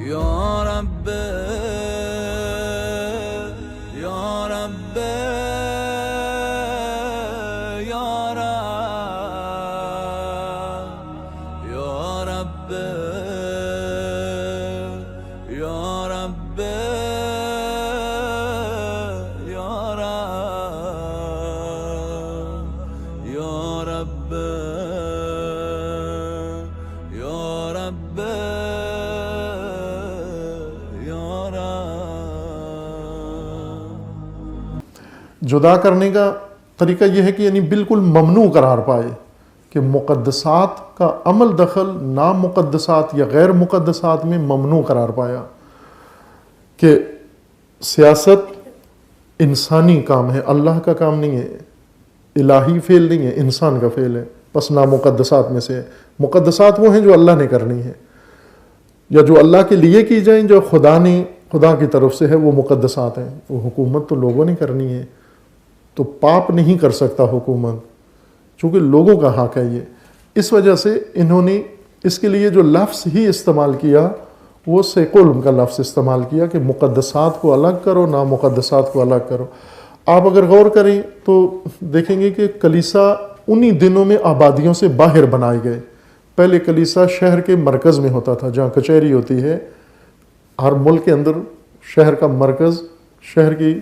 یا رب یا رب یا رب یا رب یا رب یا رب یا رب. جدا کرنے کا طریقہ یہ ہے کہ یعنی بالکل ممنوع قرار پائے کہ مقدسات کا عمل دخل نامقدسات یا غیر مقدسات میں ممنوع قرار پایا کہ سیاست انسانی کام ہے، اللہ کا کام نہیں ہے، الہی فعل نہیں ہے، انسان کا فعل ہے، بس نامقدسات میں سے ہے. مقدسات وہ ہیں جو اللہ نے کرنی ہے یا جو اللہ کے لیے کی جائیں، جو خدا کی طرف سے ہے، وہ مقدسات ہیں. وہ حکومت تو لوگوں نے کرنی ہے، تو پاپ نہیں کر سکتا حکومت، چونکہ لوگوں کا حق ہے یہ. اس وجہ سے انہوں نے اس کے لیے جو لفظ ہی استعمال کیا وہ سیکولم کا لفظ استعمال کیا کہ مقدسات کو الگ کرو، نامقدسات کو الگ کرو. آپ اگر غور کریں تو دیکھیں گے کہ کلیسا انہی دنوں میں آبادیوں سے باہر بنائے گئے. پہلے کلیسا شہر کے مرکز میں ہوتا تھا جہاں کچہری ہوتی ہے. ہر ملک کے اندر شہر کا مرکز شہر کی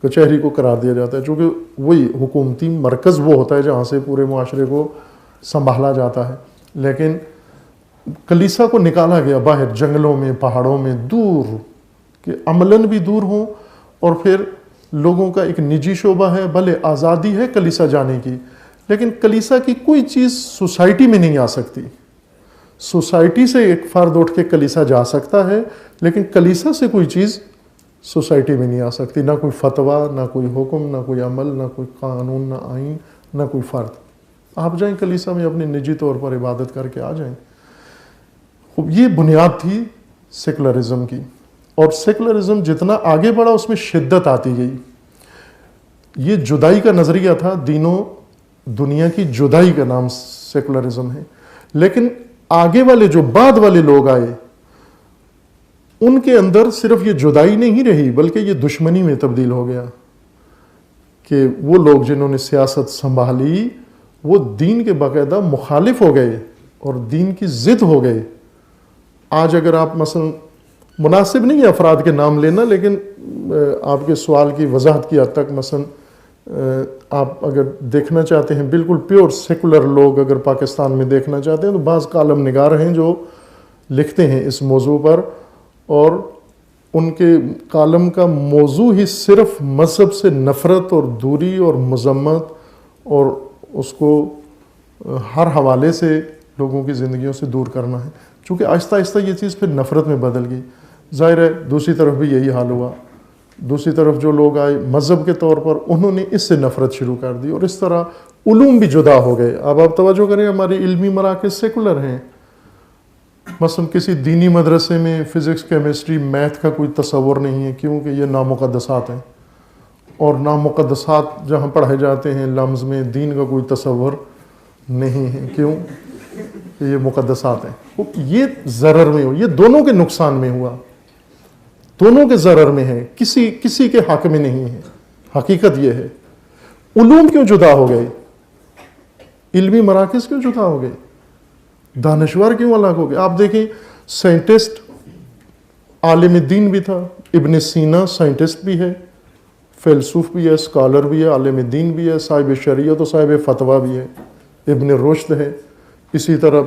کچہری کو قرار دیا جاتا ہے، چونکہ وہی حکومتی مرکز وہ ہوتا ہے جہاں سے پورے معاشرے کو سنبھالا جاتا ہے. لیکن کلیسا کو نکالا گیا باہر جنگلوں میں، پہاڑوں میں، دور کہ عملاً بھی دور ہوں، اور پھر لوگوں کا ایک نجی شعبہ ہے. بھلے آزادی ہے کلیسا جانے کی، لیکن کلیسا کی کوئی چیز سوسائٹی میں نہیں آ سکتی. سوسائٹی سے ایک فرد اٹھ کے کلیسا جا سکتا ہے، لیکن کلیسا سے کوئی چیز سوسائٹی میں نہیں آ سکتی. نہ کوئی فتویٰ، نہ کوئی حکم، نہ کوئی عمل، نہ کوئی قانون، نہ آئین، نہ کوئی فرد. آپ جائیں کلیسا میں اپنے نجی طور پر عبادت کر کے آ جائیں. یہ بنیاد تھی سیکولرزم کی، اور سیکولرزم جتنا آگے بڑھا اس میں شدت آتی گئی. یہ جدائی کا نظریہ تھا، دنیا کی جدائی کا نام سیکولرزم ہے. لیکن آگے والے جو بعد والے لوگ آئے ان کے اندر صرف یہ جدائی نہیں رہی بلکہ یہ دشمنی میں تبدیل ہو گیا کہ وہ لوگ جنہوں نے سیاست سنبھالی وہ دین کے باقاعدہ مخالف ہو گئے اور دین کی ضد ہو گئے. آج اگر آپ مثلا، مناسب نہیں ہے افراد کے نام لینا، لیکن آپ کے سوال کی وضاحت کی حد تک مثلا آپ اگر دیکھنا چاہتے ہیں بالکل پیور سیکولر لوگ اگر پاکستان میں دیکھنا چاہتے ہیں تو بعض کالم نگار ہیں جو لکھتے ہیں اس موضوع پر، اور ان کے کالم کا موضوع ہی صرف مذہب سے نفرت اور دوری اور مذمت اور اس کو ہر حوالے سے لوگوں کی زندگیوں سے دور کرنا ہے. چونکہ آہستہ آہستہ یہ چیز پھر نفرت میں بدل گئی. ظاہر ہے دوسری طرف بھی یہی حال ہوا. دوسری طرف جو لوگ آئے مذہب کے طور پر انہوں نے اس سے نفرت شروع کر دی، اور اس طرح علوم بھی جدا ہو گئے. اب آپ توجہ کریں، ہماری علمی مراکز سیکولر ہیں. مثلا کسی دینی مدرسے میں فزکس، کیمسٹری، میتھ کا کوئی تصور نہیں ہے، کیونکہ یہ نامقدسات ہیں. اور نامقدسات جہاں پڑھائے جاتے ہیں لمز میں، دین کا کوئی تصور نہیں ہے، کیوں کہ یہ مقدسات ہیں. یہ ضرر میں ہو، یہ دونوں کے نقصان میں ہوا، دونوں کے ضرر میں ہے، کسی کے حق میں نہیں ہے. حقیقت یہ ہے. علوم کیوں جدا ہو گئے؟ علمی مراکز کیوں جدا ہو گئے؟ دانشور کیوں الگ ہو گئے؟ آپ دیکھیں سائنٹسٹ عالم دین بھی تھا. ابن سینا سائنٹسٹ بھی ہے، فیلسوف بھی ہے، اسکالر بھی ہے، عالم دین بھی ہے، صاحب شریعت و صاحب فتویٰ بھی ہے. ابن رشد ہے. اسی طرح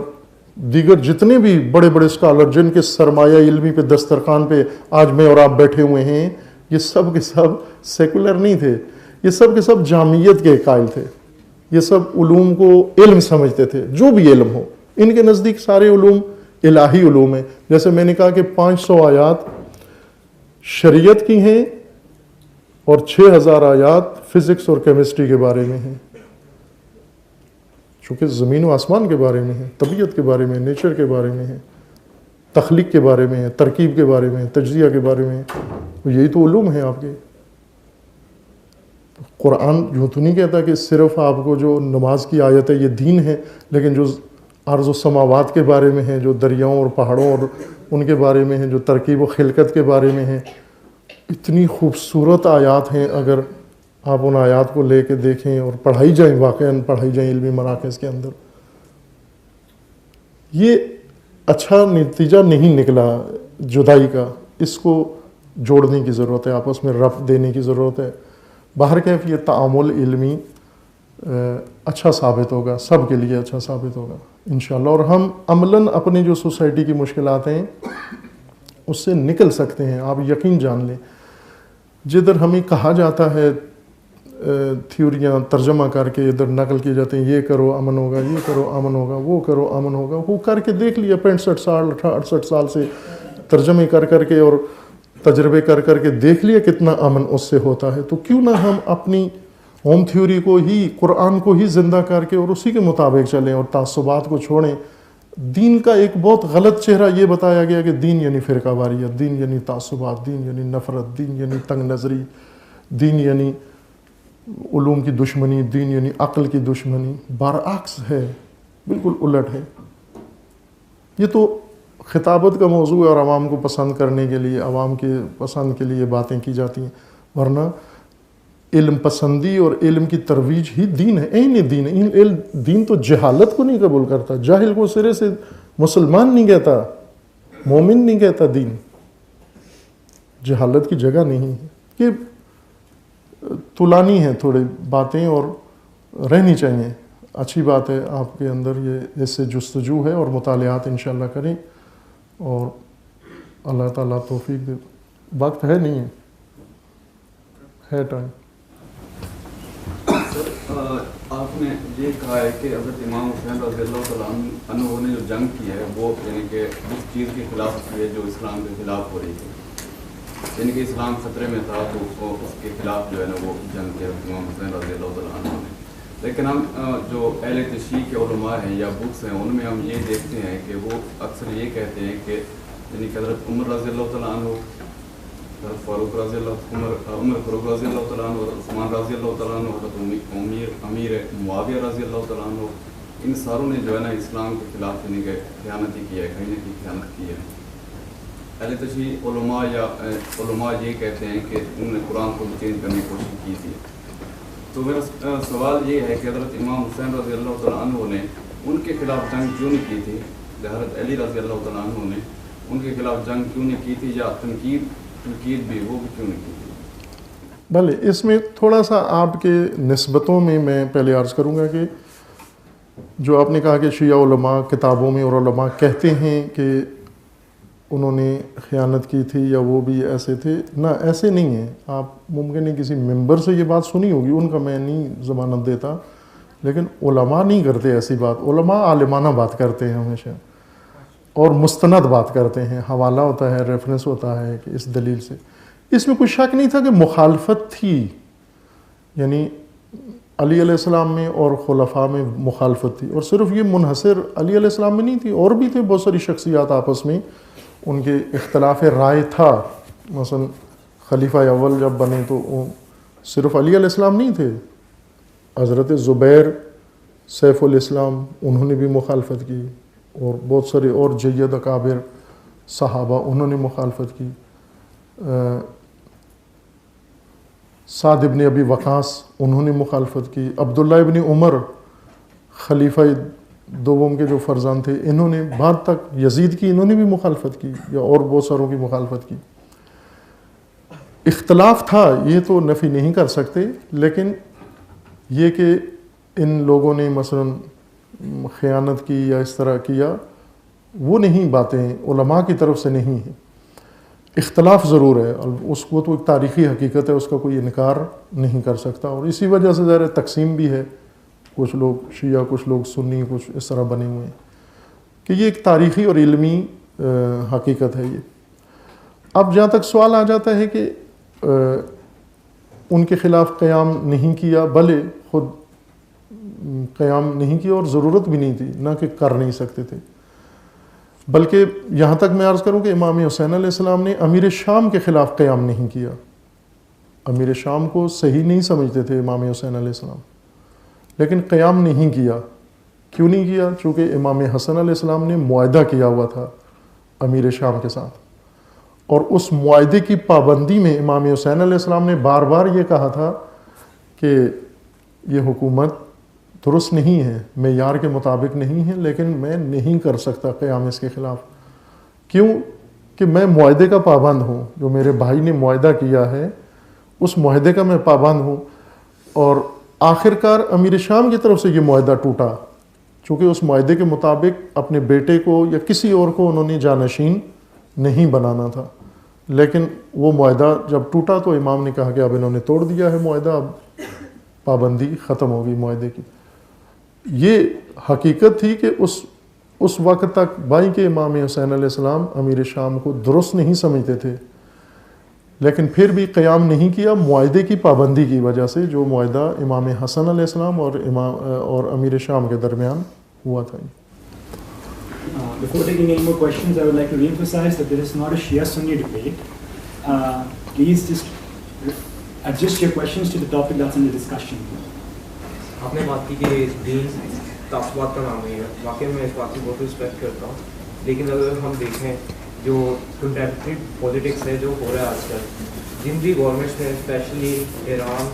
دیگر جتنے بھی بڑے بڑے اسکالر جن کے سرمایہ علمی پہ دسترخوان پہ آج میں اور آپ بیٹھے ہوئے ہیں، یہ سب کے سب سیکولر نہیں تھے. یہ سب کے سب جامعیت کے قائل تھے. یہ سب علوم کو علم سمجھتے تھے، جو بھی علم ہو. ان کے نزدیک سارے علوم الہی علوم ہیں. جیسے میں نے کہا کہ 500 آیات شریعت کی ہیں اور 6000 آیات فزکس اور کیمسٹری کے بارے میں ہیں، چونکہ زمین و آسمان کے بارے میں ہے، طبیعت کے بارے میں، نیچر کے بارے میں ہے، تخلیق کے بارے میں ہے، ترکیب کے بارے میں ہے، تجزیہ کے بارے میں ہے. یہی تو علوم ہیں آپ کے. قرآن یوں تو نہیں کہتا کہ صرف آپ کو جو نماز کی آیت ہے یہ دین ہے، لیکن جو ارض و سماوات کے بارے میں ہیں، جو دریاؤں اور پہاڑوں اور ان کے بارے میں ہیں، جو ترکیب و خلقت کے بارے میں ہیں. اتنی خوبصورت آیات ہیں. اگر آپ ان آیات کو لے کے دیکھیں اور پڑھائی جائیں، واقعاً پڑھائی جائیں علمی مراکز کے اندر، یہ اچھا نتیجہ نہیں نکلا جدائی کا. اس کو جوڑنے کی ضرورت ہے، آپس میں ربط دینے کی ضرورت ہے. بہرکیف یہ تعامل علمی اچھا ثابت ہوگا، سب کے لیے اچھا ثابت ہوگا انشاءاللہ. اور ہم عملاً اپنی جو سوسائٹی کی مشکلات ہیں اس سے نکل سکتے ہیں. آپ یقین جان لیں، جدھر ہمیں کہا جاتا ہے تھیوریاں ترجمہ کر کے ادھر نقل کیے جاتے ہیں، یہ کرو امن ہوگا، یہ کرو امن ہوگا، وہ کرو امن ہوگا، وہ کر کے دیکھ لیا 65 سال 68 سال سے ترجمے کر کے اور تجربے کر کے دیکھ لیا کتنا امن اس سے ہوتا ہے. تو کیوں نہ ہم اپنی ہوم تھیوری کو ہی، قرآن کو ہی زندہ کر کے اور اسی کے مطابق چلیں اور تعصبات کو چھوڑیں. دین کا ایک بہت غلط چہرہ یہ بتایا گیا کہ دین یعنی فرقہ واریت، دین یعنی تعصبات، دین یعنی نفرت، دین یعنی تنگ نظری، دین یعنی علوم کی دشمنی، دین یعنی عقل کی دشمنی. برعکس ہے، بالکل الٹ ہے. یہ تو خطابت کا موضوع ہے اور عوام کو پسند کرنے کے لیے، عوام کے پسند کے لیے باتیں کی جاتی ہیں، ورنہ علم پسندی اور علم کی ترویج ہی دین ہے، عین دین ہے. دین تو جہالت کو نہیں قبول کرتا، جاہل کو سرے سے مسلمان نہیں کہتا، مومن نہیں کہتا. دین جہالت کی جگہ نہیں ہے. یہ طولانی ہے تھوڑی باتیں اور رہنی چاہیے. اچھی بات ہے آپ کے اندر یہ اس سے جستجو ہے اور مطالعات انشاءاللہ کریں، اور اللہ تعالیٰ توفیق دے. وقت ہے نہیں ہے ٹائم. آپ نے یہ کہا ہے کہ حضرت امام حسین رضی اللہ تعالیٰ عنہ نے جو جنگ کی ہے وہ یعنی کہ اس چیز کے خلاف کی ہے جو اسلام کے خلاف ہو رہی تھی، یعنی کہ اسلام خطرے میں تھا تو اس کے خلاف جو ہے نا وہ جنگ کی امام حسین رضی اللہ تعالیٰ عنہ نے. لیکن ہم جو اہل تشیع کے علماء ہیں یا بکس ہیں ان میں ہم یہ دیکھتے ہیں کہ وہ اکثر یہ کہتے ہیں کہ یعنی کہ حضرت عمر رضی اللہ تعالیٰ عنہ، حضرت فاروق رضی اللہ عمر فاروق رضی اللہ تعالیٰ عنہ، حضرت عثمان رضی اللہ تعالیٰ عنہ، حضرت امیر معاویہ رضی اللہ تعالیٰ عنہ، ان ساروں نے جو ہے نا اسلام کے خلاف یعنی کہ خیانت ہی کی ہے، کہیں نہ کہیں خیانت کی ہے. اہل تشیع علماء یہ کہتے ہیں کہ انہوں نے قرآن کو بھی چینج کرنے کی کوشش کی تھی. تو میرا سوال یہ ہے کہ حضرت امام حسین رضی اللہ تعالیٰ عنہ نے ان کے خلاف جنگ کیوں نہیں کی تھی؟ حضرت علی رضی اللہ تعالیٰ عنہ نے ان کے خلاف جنگ کیوں نہیں کی تھی، یا تنقید بھی وہ بھی کیوں نہیں کی تھی؟ بھلے اس میں تھوڑا سا آپ کے نسبتوں میں پہلے عرض کروں گا کہ جو آپ نے کہا کہ شیعہ علماء کتابوں میں اور علماء کہتے ہیں کہ انہوں نے خیانت کی تھی یا وہ بھی ایسے تھے، نہ ایسے نہیں ہیں. آپ ممکن ہے کسی ممبر سے یہ بات سنی ہوگی، ان کا میں نہیں ضمانت دیتا، لیکن علماء نہیں کرتے ایسی بات. علماء عالمانہ بات کرتے ہیں ہمیشہ اور مستند بات کرتے ہیں، حوالہ ہوتا ہے، ریفرنس ہوتا ہے کہ اس دلیل سے. اس میں کوئی شک نہیں تھا کہ مخالفت تھی، یعنی علی علیہ السلام میں اور خلفاء میں مخالفت تھی. اور صرف یہ منحصر علی علیہ السلام میں نہیں تھی، اور بھی تھے بہت ساری شخصیات آپس میں ان کے اختلاف رائے تھا. مثلا خلیفہ اول جب بنے تو صرف علی علیہ السلام نہیں تھے، حضرت زبیر سیف الاسلام انہوں نے بھی مخالفت کی، اور بہت سارے اور جید اکابر صحابہ انہوں نے مخالفت کی. سعد ابن ابی وقاص انہوں نے مخالفت کی. عبداللہ ابن عمر خلیفہ دوم کے جو فرزند تھے انہوں نے، بعد تک یزید کی انہوں نے بھی مخالفت کی، یا اور بہت ساروں کی مخالفت کی. اختلاف تھا، یہ تو نفی نہیں کر سکتے، لیکن یہ کہ ان لوگوں نے مثلا خیانت کی یا اس طرح کیا، وہ نہیں باتیں علماء کی طرف سے نہیں ہیں. اختلاف ضرور ہے، اس کو تو ایک تاریخی حقیقت ہے، اس کا کوئی انکار نہیں کر سکتا. اور اسی وجہ سے ظاہر تقسیم بھی ہے، کچھ لوگ شیعہ، کچھ لوگ سنی، کچھ اس طرح بنے ہوئے ہیں، کہ یہ ایک تاریخی اور علمی حقیقت ہے. یہ اب جہاں تک سوال آ جاتا ہے کہ ان کے خلاف قیام نہیں کیا، بھلے خود قیام نہیں کیا اور ضرورت بھی نہیں تھی، نہ کہ کر نہیں سکتے تھے. بلکہ یہاں تک میں عرض کروں کہ امام حسین علیہ السلام نے امیر شام کے خلاف قیام نہیں کیا. امیر شام کو صحیح نہیں سمجھتے تھے امام حسین علیہ السلام، لیکن قیام نہیں کیا. کیوں نہیں کیا؟ چونکہ امام حسن علیہ السلام نے معاہدہ کیا ہوا تھا امیر شام کے ساتھ، اور اس معاہدے کی پابندی میں امام حسین علیہ السلام نے بار بار یہ کہا تھا کہ یہ حکومت درست نہیں ہے، معیار کے مطابق نہیں ہے، لیکن میں نہیں کر سکتا قیام اس کے خلاف. کیوں؟ کہ میں معاہدے کا پابند ہوں، جو میرے بھائی نے معاہدہ کیا ہے اس معاہدے کا میں پابند ہوں. اور آخر کار امیر شام کی طرف سے یہ معاہدہ ٹوٹا، چونکہ اس معاہدے کے مطابق اپنے بیٹے کو یا کسی اور کو انہوں نے جانشین نہیں بنانا تھا. لیکن وہ معاہدہ جب ٹوٹا تو امام نے کہا کہ اب انہوں نے توڑ دیا ہے معاہدہ، اب پابندی ختم ہو گئی معاہدے کی. یہ حقیقت تھی کہ اس وقت تک بھائی کے امام حسین علیہ السلام امیر شام کو درست نہیں سمجھتے تھے، لیکن پھر بھی قیام نہیں کیا معاہدے کی پابندی کی وجہ سے، جو معاہدہ امام حسن علیہ السلام اور امیر شام کے درمیان ہوا تھا. Before taking any more questions, I would like to re-emphasize that this is not a Shia-Sunni debate. Please just adjust your questions to the topic that's under discussion. آپ نے بات کی کہ دین تعصبات کا نام نہیں ہے، واقعی میں اس بات کی بہت رسپیکٹ کرتا ہوں، لیکن اگر ہم دیکھیں جو کنٹمپریری پولیٹکس ہے جو ہو رہا ہے آج کل، جن بھی گورنمنٹس نے اسپیشلی ایران،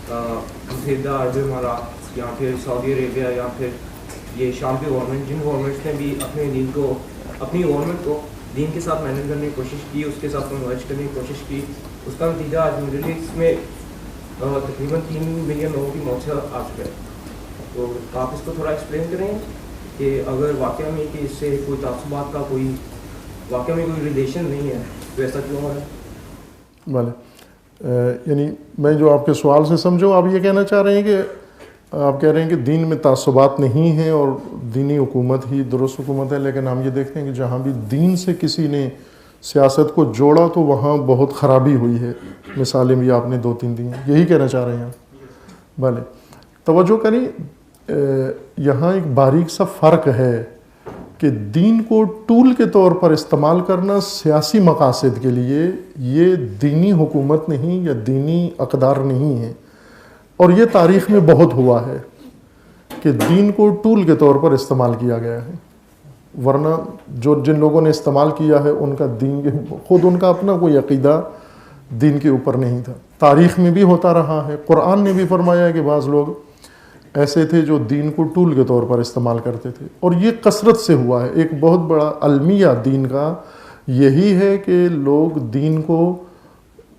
متحدہ عرب امارات یا پھر سعودی عربیہ یا پھر یہ شام کی گورنمنٹ، جن گورنمنٹس نے بھی اپنے دین کو، اپنی گورنمنٹ کو دین کے ساتھ مینیج کرنے کی کوشش کی، اس کے ساتھ کنورج کرنے کی کوشش کی، اس کا نتیجہ آج مڈل ایسٹ میں تقریباً 3 ملین لوگوں کی موت سے آ چکا ہے. تو آپ اس کو تھوڑا ایکسپلین کریں کہ اگر واقعہ میں کہ اس سے کوئی تعصبات کا کوئی واقعہ میں کوئی ریلیشن نہیں ہے تو ایسا کیوں ہو رہا ہے؟ بھلے، یعنی میں جو آپ کے سوال سے سمجھوں، آپ یہ کہنا چاہ رہے ہیں کہ آپ کہہ رہے ہیں کہ دین میں تعصبات نہیں ہیں اور دینی حکومت ہی درست حکومت ہے، لیکن ہم یہ دیکھتے ہیں کہ جہاں بھی دین سے کسی نے سیاست کو جوڑا تو وہاں بہت خرابی ہوئی ہے. مثالیں بھی آپ نے 2-3 دی ہیں، یہی کہنا چاہ رہے ہیں آپ؟ بھلے، توجہ کریں، یہاں ایک باریک سا فرق ہے کہ دین کو ٹول کے طور پر استعمال کرنا سیاسی مقاصد کے لیے، یہ دینی حکومت نہیں یا دینی اقدار نہیں ہے. اور یہ تاریخ میں بہت ہوا ہے کہ دین کو ٹول کے طور پر استعمال کیا گیا ہے، ورنہ جن لوگوں نے استعمال کیا ہے ان کا دین خود ان کا اپنا کوئی عقیدہ دین کے اوپر نہیں تھا. تاریخ میں بھی ہوتا رہا ہے، قرآن نے بھی فرمایا ہے کہ بعض لوگ ایسے تھے جو دین کو ٹول کے طور پر استعمال کرتے تھے، اور یہ کثرت سے ہوا ہے. ایک بہت بڑا المیہ دین کا یہی ہے کہ لوگ دین کو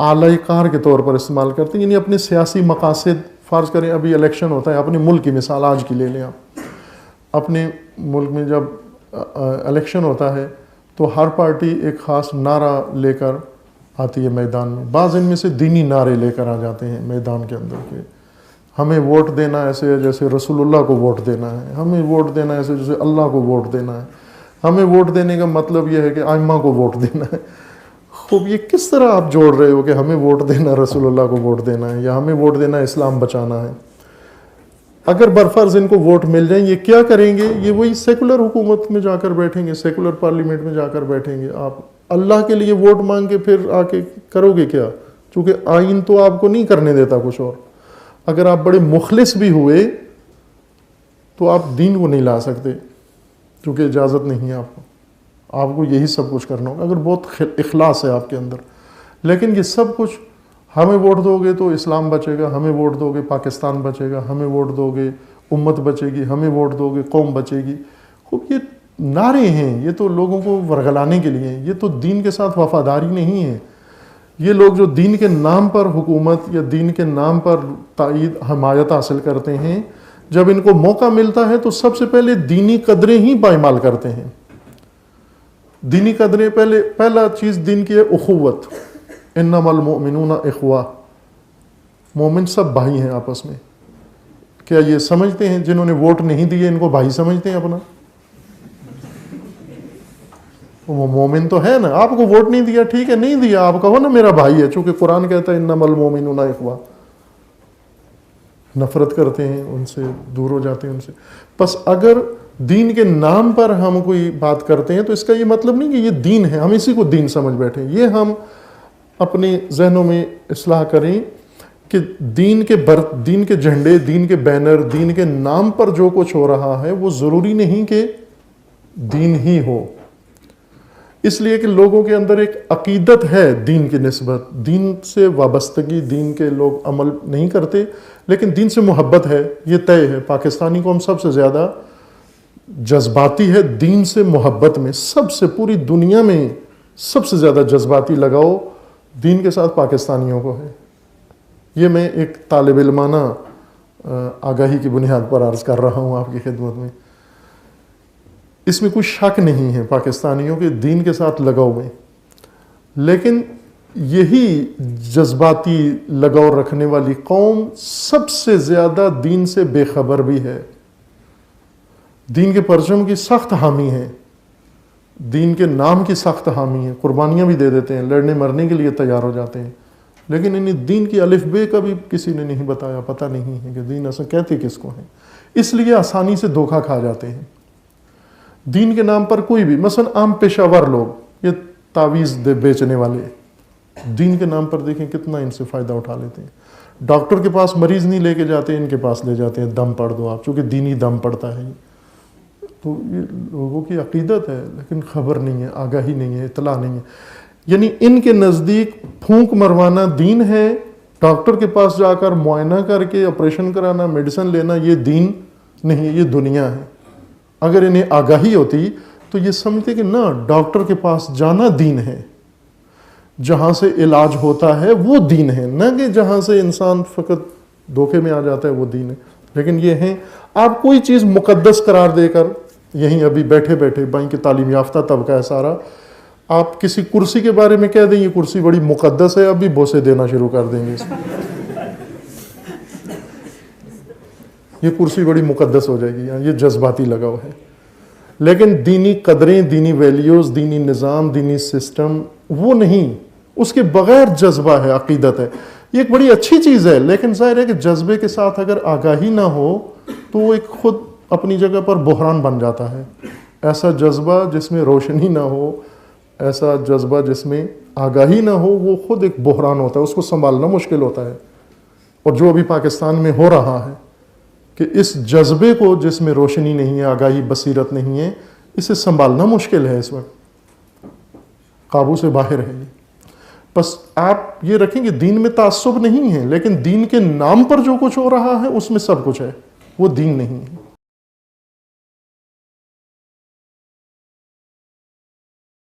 اعلی کار کے طور پر استعمال کرتے ہیں، یعنی اپنے سیاسی مقاصد. فرض کریں ابھی الیکشن ہوتا ہے، اپنے ملک کی مثال آج کی لے لیں آپ. اپنے ملک میں جب الیکشن ہوتا ہے تو ہر پارٹی ایک خاص نعرہ لے کر آتی ہے میدان میں. بعض ان میں سے دینی نعرے لے کر آ جاتے ہیں میدان کے اندر کہ ہمیں ووٹ دینا ایسے جیسے رسول اللہ کو ووٹ دینا ہے، ہمیں ووٹ دینا ایسے جیسے اللہ کو ووٹ دینا ہے، ہمیں ووٹ دینے کا مطلب یہ ہے کہ ائمہ کو ووٹ دینا ہے. خوب، یہ کس طرح آپ جوڑ رہے ہو کہ ہمیں ووٹ دینا رسول اللہ کو ووٹ دینا ہے یا ہمیں ووٹ دینا اسلام بچانا ہے؟ اگر برفرض ان کو ووٹ مل جائیں، یہ کیا کریں گے؟ یہ وہی سیکولر حکومت میں جا کر بیٹھیں گے، سیکولر پارلیمنٹ میں جا کر بیٹھیں گے. آپ اللہ کے لیے ووٹ مانگ کے پھر آ کے کرو گے کیا؟ چونکہ آئین تو آپ کو نہیں کرنے دیتا کچھ اور. اگر آپ بڑے مخلص بھی ہوئے تو آپ دین کو نہیں لا سکتے، چونکہ اجازت نہیں ہے آپ کو. آپ کو یہی سب کچھ کرنا ہوگا اگر بہت اخلاص ہے آپ کے اندر. لیکن یہ سب کچھ ہمیں ووٹ دو گے تو اسلام بچے گا، ہمیں ووٹ دو گے پاکستان بچے گا، ہمیں ووٹ دو گے امت بچے گی، ہمیں ووٹ دو گے قوم بچے گی. خوب، یہ نعرے ہیں، یہ تو لوگوں کو ورغلانے کے لیے ہیں، یہ تو دین کے ساتھ وفاداری نہیں ہے. یہ لوگ جو دین کے نام پر حکومت یا دین کے نام پر تائید حمایت حاصل کرتے ہیں، جب ان کو موقع ملتا ہے تو سب سے پہلے دینی قدریں ہی پائمال کرتے ہیں. دینی قدریں پہلا چیز دین کی ہے اخوت. انما المؤمنون اخوہ، مومن سب بھائی ہیں آپس میں. کیا یہ سمجھتے ہیں جنہوں نے ووٹ نہیں دیے ان کو بھائی سمجھتے ہیں اپنا؟ وہ مومن تو ہے نا. آپ کو ووٹ نہیں دیا، ٹھیک ہے نہیں دیا، آپ کہو نا میرا بھائی ہے، چونکہ قرآن کہتا ہے انما المؤمنون اخوہ. نفرت کرتے ہیں ان سے، دور ہو جاتے ہیں ان سے. بس اگر دین کے نام پر ہم کوئی بات کرتے ہیں تو اس کا یہ مطلب نہیں کہ یہ دین ہے، ہم اسی کو دین سمجھ بیٹھے. یہ ہم اپنے ذہنوں میں اصلاح کریں کہ دین کے جھنڈے، دین کے بینر، دین کے نام پر جو کچھ ہو رہا ہے وہ ضروری نہیں کہ دین ہی ہو. اس لیے کہ لوگوں کے اندر ایک عقیدت ہے دین کی نسبت، دین سے وابستگی، دین کے لوگ عمل نہیں کرتے لیکن دین سے محبت ہے، یہ طے ہے. پاکستانی قوم سب سے زیادہ جذباتی ہے دین سے محبت میں، سب سے پوری دنیا میں سب سے زیادہ جذباتی لگاؤ دین کے ساتھ پاکستانیوں کو ہے. یہ میں ایک طالب علمانہ آگاہی کی بنیاد پر عرض کر رہا ہوں آپ کی خدمت میں. اس میں کوئی شک نہیں ہے پاکستانیوں کے دین کے ساتھ لگاؤ میں، لیکن یہی جذباتی لگاؤ رکھنے والی قوم سب سے زیادہ دین سے بے خبر بھی ہے، دین کے پرچم کی سخت حامی ہے، دین کے نام کی سخت حامی ہے، قربانیاں بھی دے دیتے ہیں، لڑنے مرنے کے لیے تیار ہو جاتے ہیں، لیکن انہیں دین کی الف بے کا بھی کسی نے نہیں بتایا، پتہ نہیں ہے کہ دین اصل کہتے کس کو ہیں. اس لیے آسانی سے دھوکہ کھا جاتے ہیں. دین کے نام پر کوئی بھی، مثلا عام پیشہ ور لوگ، یہ تعویذ بیچنے والے، دین کے نام پر دیکھیں کتنا ان سے فائدہ اٹھا لیتے ہیں. ڈاکٹر کے پاس مریض نہیں لے کے جاتے، ان کے پاس لے جاتے ہیں، دم پڑھ دو آپ، چونکہ دینی دم پڑتا ہے. تو یہ لوگوں کی عقیدت ہے لیکن خبر نہیں ہے، آگاہی نہیں ہے، اطلاع نہیں ہے. یعنی ان کے نزدیک پھونک مروانا دین ہے، ڈاکٹر کے پاس جا کر معائنہ کر کے آپریشن کرانا، میڈیسن لینا، یہ دین نہیں، یہ دنیا ہے. اگر انہیں آگاہی ہوتی تو یہ سمجھتے کہ نہ، ڈاکٹر کے پاس جانا دین ہے، جہاں سے علاج ہوتا ہے وہ دین ہے، نہ کہ جہاں سے انسان فقط دھوکے میں آ جاتا ہے وہ دین ہے. لیکن یہ ہیں آپ کوئی چیز مقدس قرار دے کر، یہیں ابھی بیٹھے بیٹھے بائیں کہ تعلیم یافتہ طبقہ ہے سارا، آپ کسی کرسی کے بارے میں کہہ دیں یہ کرسی بڑی مقدس ہے، اب بھی بوسے دینا شروع کر دیں گے اس میں. یہ کرسی بڑی مقدس ہو جائے گی، یہ جذباتی لگاؤ ہے. لیکن دینی قدریں، دینی ویلیوز، دینی نظام، دینی سسٹم وہ نہیں، اس کے بغیر جذبہ ہے، عقیدت ہے. یہ ایک بڑی اچھی چیز ہے، لیکن ظاہر ہے کہ جذبے کے ساتھ اگر آگاہی نہ ہو تو وہ ایک خود اپنی جگہ پر بحران بن جاتا ہے. ایسا جذبہ جس میں روشنی نہ ہو، ایسا جذبہ جس میں آگاہی نہ ہو، وہ خود ایک بحران ہوتا ہے، اس کو سنبھالنا مشکل ہوتا ہے. اور جو ابھی پاکستان میں ہو رہا ہے کہ اس جذبے کو جس میں روشنی نہیں ہے، آگاہی، بصیرت نہیں ہے، اسے سنبھالنا مشکل ہے، اس وقت قابو سے باہر ہے. یہ بس آپ یہ رکھیں کہ دین میں تعصب نہیں ہے، لیکن دین کے نام پر جو کچھ ہو رہا ہے اس میں سب کچھ ہے، وہ دین نہیں ہے.